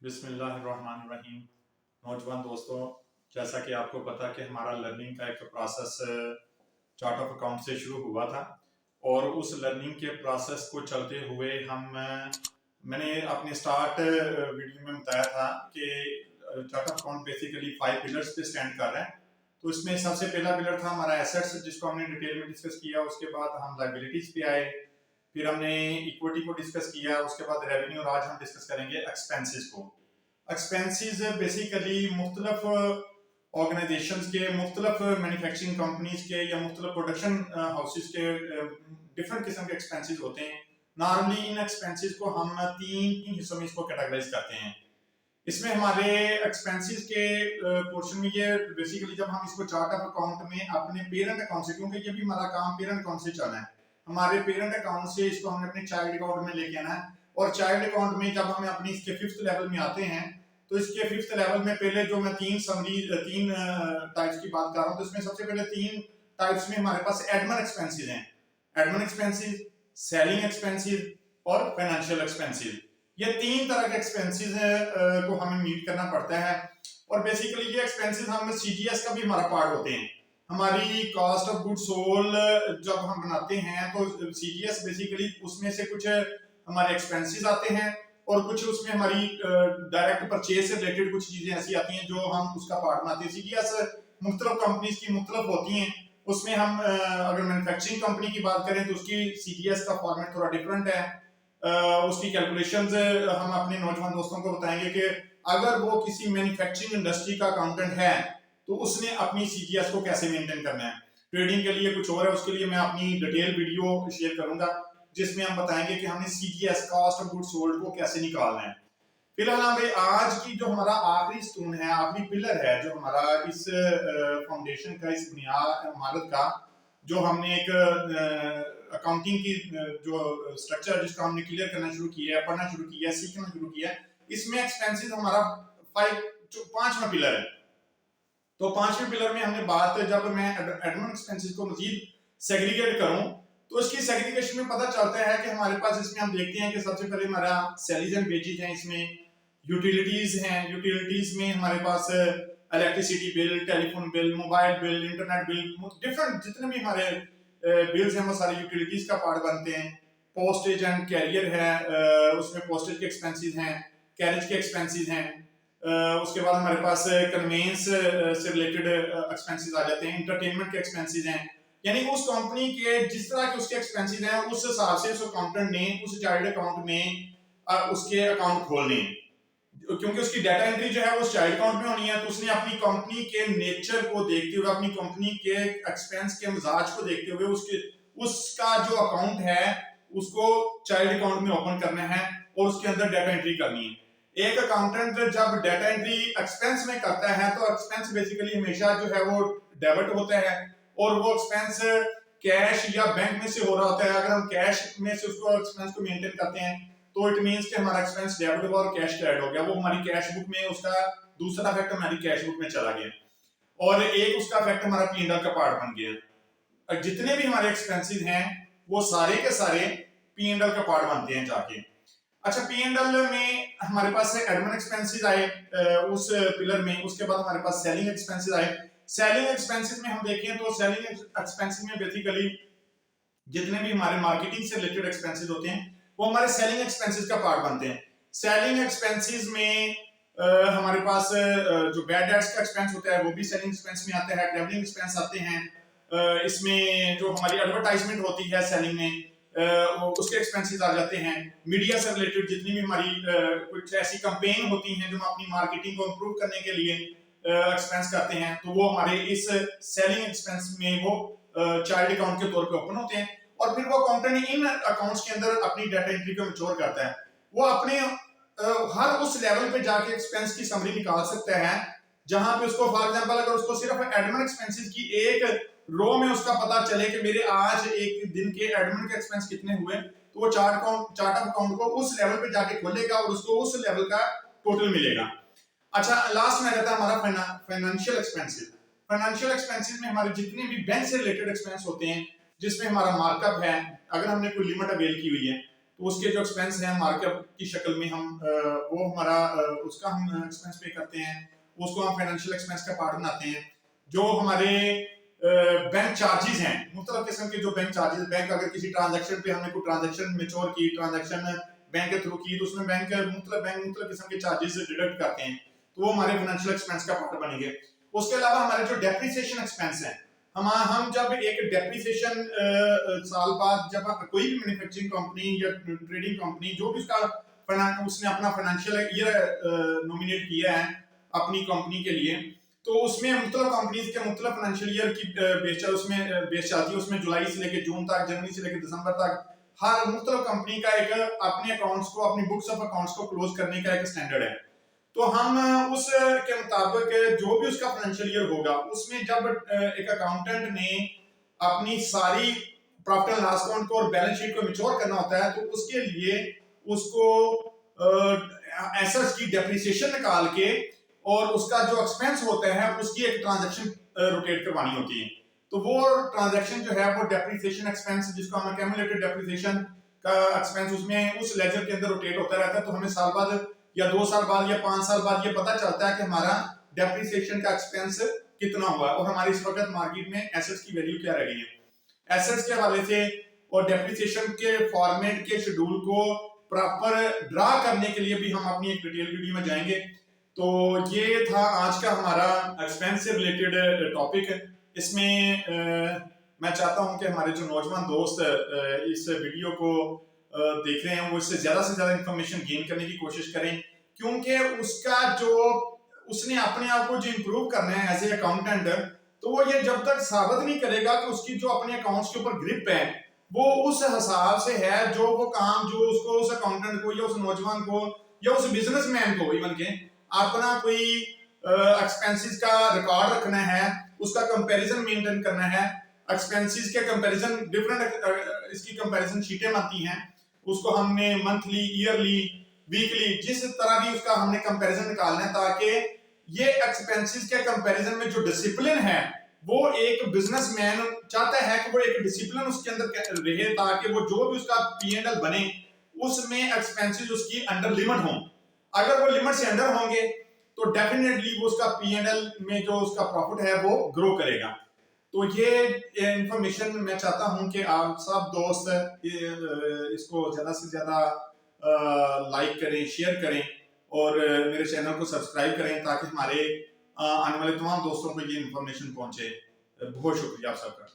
बिस्मिल्लाहिर्रहमानिर्रहीम। नौजवान दोस्तों, जैसा कि आपको पता कि हमारा लर्निंग का एक प्रोसेस चार्ट ऑफ अकाउंट से शुरू हुआ था और उस लर्निंग के प्रोसेस को चलते हुए मैंने अपने स्टार्ट वीडियो में बताया था कि chart of account basically 5 pillars पे स्टैंड कर रहा है। तो इसमें सबसे पहला पिलर था हमारा एसेट्स, जिसको हमने डिटेल में डिस्कस किया। उसके बाद हम लायबिलिटीज पे आए, फिर हमने इक्विटी को डिस्कस किया, उसके बाद रेवेन्यू, और आज हम डिस्कस करेंगे एक्सपेंसेस को। एक्सपेंसेस बेसिकली मुख्तलिफ ऑर्गेनाइजेशंस के, मुख्तलिफ मैन्युफैक्चरिंग कंपनीज के या मुख्तलिफ प्रोडक्शन हाउसेस के डिफरेंट किस्म के एक्सपेंसेस होते हैं। नॉर्मली इन एक्सपेंसेस को हम तीन हिस्सों में इसको कैटेगराइज करते हैं। इसमें हमारे एक्सपेंसेस के पोर्शन में ये बेसिकली जब हम इसको चार्ट ऑफ अकाउंट में अपने पेरेंट अकाउंट से, क्योंकि ये भी हमारा काम पेरेंट अकाउंट से चलना है, हमारे पेरेंट अकाउंट से इसको हमने अपने चाइल्ड अकाउंट में लेके आना है। और चाइल्ड अकाउंट में जब हमें अपनी इसके 5th लेवल में आते हैं, तो इसके 5th लेवल में पहले जो मैं तीन टाइप्स की बात कर रहा हूँ, तो इसमें सबसे पहले 3 टाइप्स में हमारे पास एडमिन एक्सपेंसेस हैं। एडमिन एक्सपेंसेस, सेलिंग एक्सपेंसेस और फाइनेंशियल एक्सपेंसेस। ये 3 तरह के एक्सपेंसेस को हमें मीट करना पड़ता है। और बेसिकली ये एक्सपेंसेस हम सीजीएस का भी हमारा पार्ट होते हैं। हमारी कॉस्ट ऑफ गुड सोल्ड जब हम बनाते हैं तो सीजीएस बेसिकली उसमें से कुछ हमारे एक्सपेंसेस आते हैं और कुछ उसमें हमारी डायरेक्ट परचेज से रिलेटेड कुछ चीजें ऐसी आती हैं जो हम उसका पार्ट बनाते हैं। सीजीएस मुख्तलिफ कंपनीज की मुख्तलिफ होती हैं। उसमें हम अगर मैन्युफैक्चरिंग कंपनी की बात करें तो उसकी सीजीएस का फॉर्मेट थोड़ा डिफरेंट है। उसकी कैलकुलेशंस हम अपने नौजवान दोस्तों को बताएंगे कि अगर वो किसी मैन्युफैक्चरिंग इंडस्ट्री का अकाउंटेंट है तो उसने अपनी सीजीएस को कैसे मेंटेन करना है। ट्रेडिंग के लिए कुछ और है, उसके लिए मैं अपनी डिटेल वीडियो शेयर करूंगा जिसमें हम बताएंगे कि हमने CGS cost of good sold को कैसे निकालना है। फिलहाल हमें आज की जो हमारा आखिरी स्टोन है, आखिरी पिलर है जो हमारा इस फाउंडेशन का, इस बुनियाद इमारत का, जो हमने एक अकाउंटिंग की जो स्ट्रक्चर जिसका हमने क्लियर करना शुरू किया है, पढ़ना शुरू किया है, सीखना शुरू किया है, इसमें एक्सपेंसेस हमारा 5वां पिलर है। तो 5वें पिलर में हमने बात, जब मैं एडमिन एक्सपेंसेस को मजीद सेग्रीगेट करूं तो इसकी सेग्रीगेशन में पता चलता है कि हमारे पास इसमें हम देखते हैं कि सबसे पहले हमारा सैलरीज एंड वेजेस हैं, इसमें यूटिलिटीज हैं। यूटिलिटीज में हमारे पास electricity bill, telephone bill, mobile bill, internet bill, different जितने भी हमारे बिल्स हैं वो सारे यूटिलिटीज का पार्ट बनते हैं। पोस्टेज एंड कैरियर है, उसमें पोस्टेज के एक्सपेंसेस हैं, कैरेज के एक्सपेंसेस हैं। उसके बाद हमारे पास कन्वेंस से रिलेटेड एक्सपेंसेस आ जाते हैं। एंटरटेनमेंट के एक्सपेंसेस हैं, यानी उस कंपनी के जिस तरह के उसके एक्सपेंसेस हैं उस हिसाब से उस अकाउंटेंट ने उस चाइल्ड अकाउंट में उसके अकाउंट खोलने हैं। क्योंकि उसकी डाटा एंट्री जो है वो चाइल्ड अकाउंट में होनी है, तो उसने अपनी कंपनी के नेचर को देखते हुए, अपनी कंपनी के एक्सपेंस के मिजाज को देखते हुए उसका जो अकाउंट है उसको चाइल्ड अकाउंट में ओपन करना है और उसके अंदर डाटा एंट्री करनी है। एक अकाउंटेंट जब डाटा एंट्री एक्सपेंस में करता है तो एक्सपेंस बेसिकली हमेशा जो है वो डेबिट होता है और वो एक्सपेंस कैश या बैंक में से हो रहा होता है। अगर हम कैश में से उसको एक्सपेंस को मेंटेन करते हैं तो इट मींस कि हमारा एक्सपेंस डेबिट हुआ और कैश क्रेडिट हो गया। वो हमारी कैश बुक में, उसका दूसरा इफेक्ट हमारी कैश बुक में चला गया और एक उसका इफेक्ट हमारा पी&एल का पार्ट बन गया। जितने भी हमारे एक्सपेंसेस हैं वो सारे के सारे पी&एल का पार्ट बनते हैं जाके। अच्छा, पी&एल में हमारे पास एडमिन एक्सपेंसेस आए उस पिलर में। उसके बाद हमारे पास सेलिंग एक्सपेंसेस आए। सेलिंग एक्सपेंसेस में हम देखें तो सेलिंग एक्सपेंसेस में बेसिकली जितने भी हमारे मार्केटिंग से रिलेटेड एक्सपेंसेस होते हैं वो हमारे सेलिंग एक्सपेंसेस का पार्ट बनते हैं। सेलिंग एक्सपेंसेस में हमारे पास जो बैड डेट्स का एक्सपेंस होता है वो भी सेलिंग एक्सपेंस में आता है। ट्रैवलिंग एक्सपेंस आते हैं। इसमें जो हमारी एडवर्टाइजमेंट होती है सेलिंग में उसके एक्सपेंसेस आ जाते हैं। मीडिया से रिलेटेड जितनी भी हमारी कुछ ऐसी कैंपेन होती हैं जो हम अपनी मार्केटिंग को इम्प्रूव करने के लिए एक्सपेंस करते हैं तो वो हमारे इस सेलिंग एक्सपेंस में वो चाइल्ड अकाउंट के तौर पे ओपन होते हैं। और फिर वो अकाउंटेंट इन अकाउंट्स के अंदर अपनी डाटा एंट्री को मैच्योर करता है। वो अपने हर उस लेवल पे जाके एक्सपेंस की समरी निकाल सकता है जहां पे उसको, फॉर एग्जांपल, अगर उसको सिर्फ एडमिन एक्सपेंसेस की एक रो में उसका पता चले कि मेरे आज एक दिन के एडमिन के एक्सपेंस कितने हुए, तो वो चार्ट ऑफ अकाउंट को उस लेवल पे जाके खोलेगा और उसको उस लेवल का टोटल मिलेगा। अच्छा, लास्ट में रहता है हमारा फाइनेंशियल एक्सपेंसेस। फाइनेंशियल एक्सपेंसेस में हमारे जितने भी बैंक से रिलेटेड एक्सपेंस होते हैं जिसमें हमारा मार्कअप है, अगर हमने कोई लिमिट अवेल की हुई है तो उसके जो एक्सपेंस हैं मार्कअप की शक्ल में हम वो हमारा उसका हम एक्सपेंस पे करते हैं, उसको हम फाइनेंशियल एक्सपेंस का पार्ट बनाते हैं। जो हमारे बैंक चार्जेस हैं, मुख्तलिफ किस्म के जो बैंक चार्जेस, बैंक अगर किसी ट्रांजैक्शन पे हमने कोई ट्रांजैक्शन मेच्योर की, ट्रांजैक्शन बैंक के थ्रू की, तो उसमें बैंक मुख्तलिफ किस्म के चार्जेस डिडक्ट करते हैं, तो वो हमारे फाइनेंशियल एक्सपेंस का पार्ट बनेंगे। उसके अलावा हमारे जो डेप्रिसिएशन एक्सपेंस है, हम जब एक डेप्रिसिएशन साल बाद जब कोई भी मैन्युफैक्चरिंग कंपनी या ट्रेडिंग कंपनी जो भी उसने अपना फाइनेंशियल ईयर नॉमिनेट किया है अपनी कंपनी के लिए, तो उसमें मुख्तलिफ कंपनीज के मुख्तलिफ फाइनेंशियल ईयर की बेस चलती है। उसमें जुलाई से लेकर जून तक, जनवरी से लेकर दिसंबर तक हर मुख्तलिफ कंपनी का एक अपने अकाउंट्स को, अपनी बुक्स ऑफ अकाउंट्स को क्लोज करने का एक स्टैंडर्ड है। तो हम उस के मुताबिक जो भी उसका फाइनेंशियल ईयर होगा, उसमें जब एक अकाउंटेंट ने अपनी सारी प्रॉफिट एंड लॉस अकाउंट को और बैलेंस शीट को मैच्योर करना होता है, तो उसके लिए उसको एसेट्स की डेप्रिसिएशन निकाल के और उसका जो एक्सपेंस होता है उसकी एक ट्रांजैक्शन रोटेट करवानी होती है। तो वो ट्रांजैक्शन जो है वो डेप्रिसिएशन एक्सपेंस, जिसको हम एक्यूमुलेटेड डेप्रिसिएशन का एक्सपेंस, उसमें उस लेजर के अंदर रोटेट होता रहता है। तो हमें साल बाद या 2 साल बाद या 5 साल बाद ये पता चलता है कि हमारा डेप्रिसिएशन का एक्सपेंस कितना हुआ है और हमारी इस वक्त मार्केट में एसेट्स की वैल्यू क्या रह गई है। एसेट्स के हवाले से और डेप्रिसिएशन के फॉर्मेट के शेड्यूल को प्रॉपर ड्रा करने के लिए भी हम अपनी एक डिटेल वीडियो में जाएंगे। तो ये था आज का हमारा एक्सपेंस से रिलेटेड टॉपिक। इसमें मैं चाहता हूं कि हमारे जो नौजवान दोस्त इस वीडियो को देख रहे हैं वो इससे ज्यादा से ज्यादा इंफॉर्मेशन गेन करने की कोशिश करें, क्योंकि उसका जो उसने अपने आप को जो इम्प्रूव करना है एज ए अकाउंटेंट, तो वो ये जब तक साबित नहीं करेगा कि उसकी जो अपने अकाउंट्स के ऊपर ग्रिप है वो उस हिसाब से है, जो वो काम जो उसको उस अकाउंटेंट को या उस नौजवान को या उस बिजनेसमैन को इवन के अपना कोई एक्सपेंसेस का रिकॉर्ड रखना है, उसका कंपैरिजन मेंटेन करना है, एक्सपेंसेस के कंपैरिजन डिफरेंट इसकी कंपैरिजन शीटें बनती हैं, उसको हमने मंथली, ईयरली, वीकली, जिस तरह भी उसका हमने कंपैरिजन निकालना है, ताकि ये एक्सपेंसेस के कंपैरिजन में जो डिसिप्लिन है वो एक बिजनेसमैन चाहता है कि वो एक डिसिप्लिन उसके अंदर रहे, ताकि वो जो भी उसका P&L बने उसमें एक्सपेंसेस उसकी अंडर लिमिट हों। अगर वो लिमिट से अंडर होंगे तो डेफिनेटली वो उसका P&L में जो उसका प्रॉफिट है वो ग्रो करेगा। तो ये इंफॉर्मेशन मैं चाहता हूं कि आप सब दोस्त इसको ज्यादा से ज्यादा लाइक करें, शेयर करें और मेरे चैनल को सब्सक्राइब करें, ताकि हमारे आने वाले तमाम दोस्तों को ये इंफॉर्मेशन पहुंचे। बहुत शुक्रिया आप सबका।